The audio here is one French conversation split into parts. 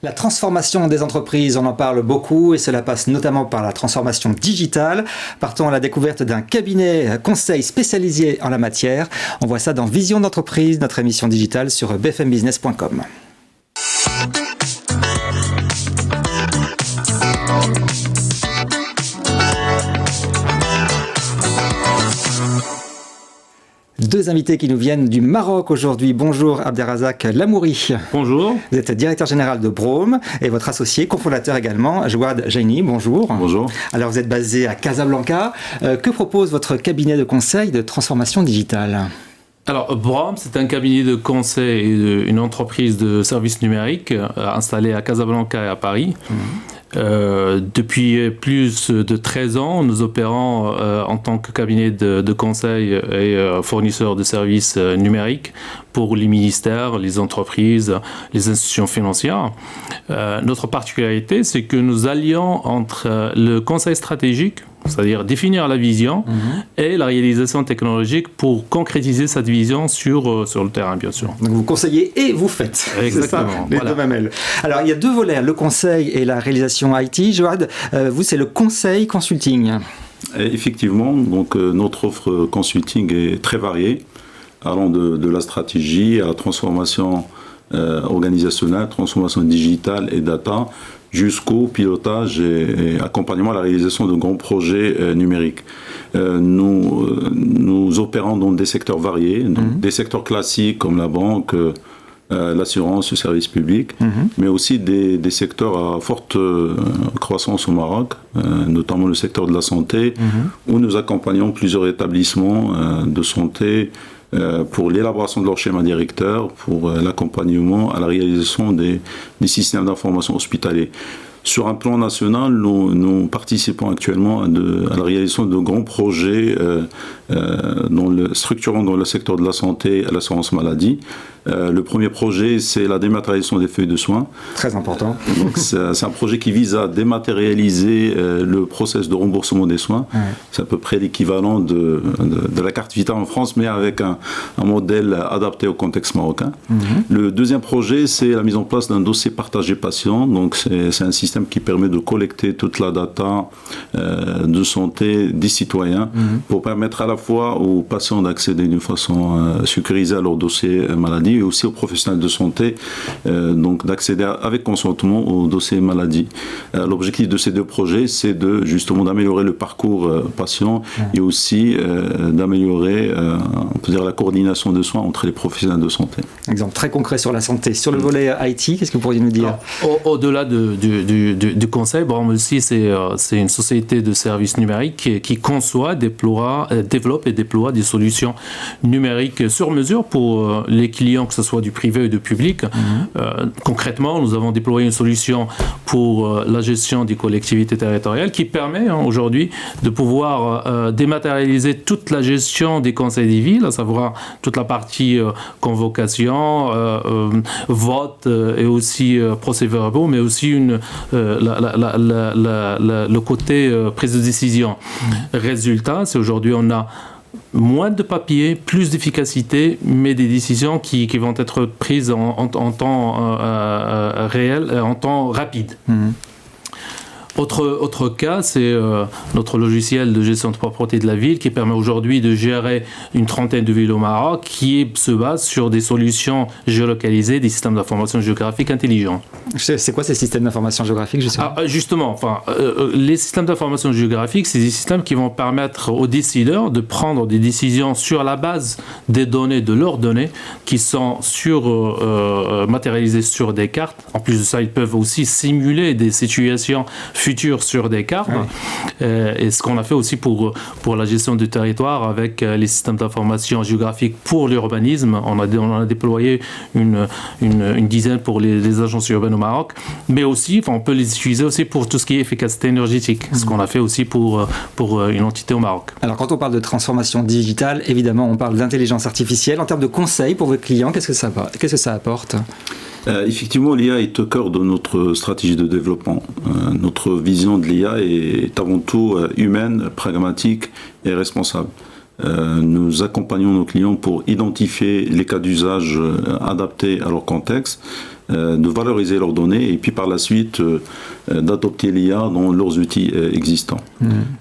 La transformation des entreprises, on en parle beaucoup et cela passe notamment par la transformation digitale. Partons à la découverte d'un cabinet conseil spécialisé en la matière. On voit ça dans Vision d'entreprise, notre émission digitale sur bfmbusiness.com. Deux invités qui nous viennent du Maroc aujourd'hui. Bonjour Abderrazak Lamouri. Bonjour. Vous êtes directeur général de Brome et votre associé, cofondateur également, Jouad Jaini. Bonjour. Bonjour. Alors vous êtes basé à Casablanca. Que propose votre cabinet de conseil de transformation digitale ? Alors, Brome, c'est un cabinet de conseil et une entreprise de services numériques installée à Casablanca et à Paris. Depuis plus de 13 ans, nous opérons en tant que cabinet de conseil et fournisseur de services numériques pour les ministères, les entreprises, les institutions financières. Notre particularité, c'est que nous allions entre le conseil stratégique, c'est-à-dire définir la vision, et la réalisation technologique pour concrétiser cette vision sur le terrain, bien sûr. Donc vous conseillez et vous faites. Exactement. C'est ça, les deux mamelles. Alors il y a deux volets, le conseil et la réalisation IT. Jouad, vous c'est le conseil consulting. Et effectivement, donc notre offre consulting est très variée, allant de la stratégie à la transformation organisationnelle, transformation digitale et data, jusqu'au pilotage et accompagnement à la réalisation de grands projets numériques. Nous opérons dans des secteurs variés, donc des secteurs classiques comme la banque, l'assurance, le service public, mais aussi des secteurs à forte croissance au Maroc, notamment le secteur de la santé, où nous accompagnons plusieurs établissements de santé pour l'élaboration de leur schéma directeur, pour l'accompagnement à la réalisation des systèmes d'information hospitaliers. Sur un plan national, nous participons actuellement à la réalisation de grands projets structurant dans le secteur de la santé et l'assurance maladie. Le premier projet, c'est la dématérialisation des feuilles de soins. Très important. Donc, c'est un projet qui vise à dématérialiser le process de remboursement des soins. Ouais. C'est à peu près l'équivalent de la carte vitale en France, mais avec un modèle adapté au contexte marocain. Le deuxième projet, c'est la mise en place d'un dossier partagé patient. Donc, c'est un système qui permet de collecter toute la data de santé des citoyens pour permettre à la fois aux patients d'accéder d'une façon sécurisée à leur dossier maladie et aussi aux professionnels de santé donc d'accéder avec consentement au dossier maladie. L'objectif de ces deux projets, c'est justement d'améliorer le parcours patient et aussi d'améliorer on peut dire la coordination de soins entre les professionnels de santé. Exemple très concret sur la santé. Sur le volet IT, qu'est-ce que vous pourriez nous dire ? Au-delà du conseil, Brome aussi, c'est une société de services numériques qui conçoit, développe et déploie des solutions numériques sur mesure pour les clients, que ce soit du privé ou du public. Concrètement, nous avons déployé une solution pour la gestion des collectivités territoriales qui permet aujourd'hui de pouvoir dématérialiser toute la gestion des conseils des villes, à savoir toute la partie convocation, vote et aussi procès-verbaux, mais aussi le côté prise de décision. Résultat, c'est aujourd'hui on a moins de papier, plus d'efficacité, mais des décisions qui vont être prises en temps réel, en temps rapide. Autre cas, c'est notre logiciel de gestion de propreté de la ville qui permet aujourd'hui de gérer une trentaine de villes au Maroc qui se base sur des solutions géolocalisées, des systèmes d'information géographique intelligents. C'est quoi ces systèmes d'information géographique justement, les systèmes d'information géographique, c'est des systèmes qui vont permettre aux décideurs de prendre des décisions sur la base des données, de leurs données, qui sont matérialisées sur des cartes. En plus de ça, ils peuvent aussi simuler des situations futures sur des cartes. Et ce qu'on a fait aussi pour la gestion du territoire avec les systèmes d'information géographique pour l'urbanisme. On a déployé une dizaine pour les agences urbaines au Maroc, mais aussi, on peut les utiliser aussi pour tout ce qui est efficacité énergétique, ce qu'on a fait aussi pour une entité au Maroc. Alors quand on parle de transformation digitale, évidemment, on parle d'intelligence artificielle. En termes de conseils pour vos clients, qu'est-ce que ça apporte ? Effectivement, l'IA est au cœur de notre stratégie de développement. Notre vision de l'IA est avant tout humaine, pragmatique et responsable. Nous accompagnons nos clients pour identifier les cas d'usage adaptés à leur contexte de valoriser leurs données et puis par la suite d'adopter l'IA dans leurs outils existants.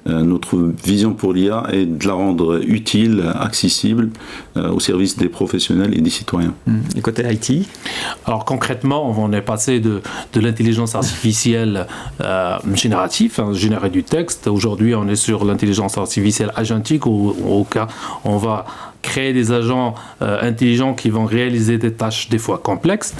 Notre vision pour l'IA est de la rendre utile, accessible au service des professionnels et des citoyens. Et côté IT? Alors concrètement, on est passé de l'intelligence artificielle générative, générer du texte. Aujourd'hui, on est sur l'intelligence artificielle agentique, où au cas, on va créer des agents intelligents qui vont réaliser des tâches des fois complexes.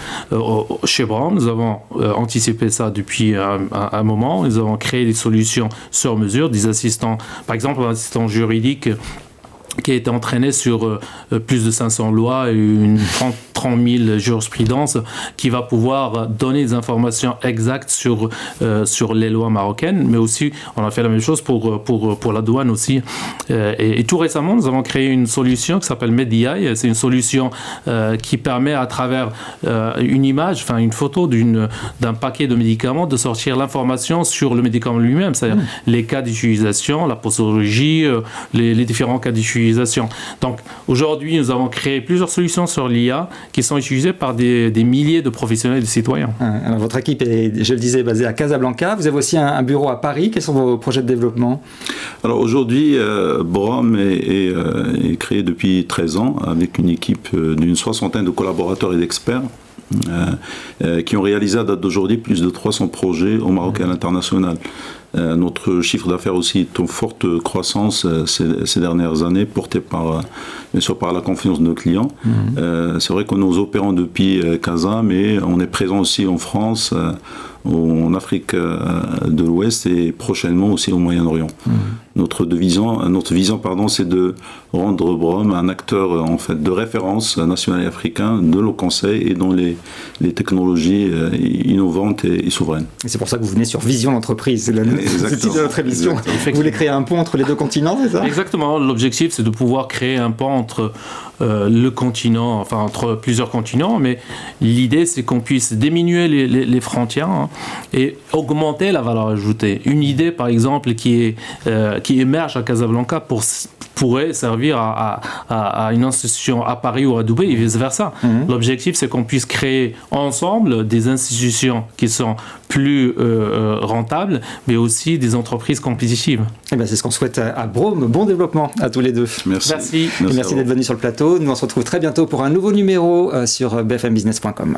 Chez Brom, nous avons anticipé ça depuis un moment. Nous avons créé des solutions sur mesure, des assistants, par exemple un assistant juridique qui a été entraîné sur plus de 500 lois et une 30 000 jurisprudences, qui va pouvoir donner des informations exactes sur les lois marocaines, mais aussi on a fait la même chose pour la douane aussi. Et tout récemment, nous avons créé une solution qui s'appelle MedEye. C'est une solution qui permet à travers une image, enfin une photo d'un paquet de médicaments, de sortir l'information sur le médicament lui-même, c'est-à-dire les cas d'utilisation, la posologie, les différents cas d'utilisation. Donc aujourd'hui, nous avons créé plusieurs solutions sur l'IA qui sont utilisées par des milliers de professionnels et de citoyens. Alors, votre équipe est, je le disais, basée à Casablanca. Vous avez aussi un bureau à Paris. Quels sont vos projets de développement? Alors aujourd'hui, Brom est créé depuis 13 ans avec une équipe d'une 60aine de collaborateurs et d'experts. Qui ont réalisé à date d'aujourd'hui plus de 300 projets au Maroc et à l'international. Notre chiffre d'affaires aussi est en forte croissance ces dernières années, porté bien sûr par la confiance de nos clients. C'est vrai que nous opérons depuis Casa, mais on est présent aussi en France, en Afrique de l'Ouest et prochainement aussi au Moyen-Orient. Notre vision, c'est de rendre Brom un acteur en fait de référence national et africain de nos conseils et dans les technologies innovantes et souveraines. Et c'est pour ça que vous venez sur Vision d'entreprise, c'est le titre de notre émission. Vous voulez créer un pont entre les deux continents, c'est ça? Exactement. L'objectif, c'est de pouvoir créer un pont entre le continent, enfin entre plusieurs continents, mais l'idée, c'est qu'on puisse diminuer les frontières et augmenter la valeur ajoutée. Une idée, par exemple, qui émerge à Casablanca pourrait servir à une institution à Paris ou à Dubaï et vice-versa. L'objectif, c'est qu'on puisse créer ensemble des institutions qui sont plus rentables, mais aussi des entreprises compétitives. Eh bien, c'est ce qu'on souhaite à Brom. Bon développement à tous les deux. Merci. Merci d'être venus sur le plateau. Nous on se retrouve très bientôt pour un nouveau numéro sur bfmbusiness.com.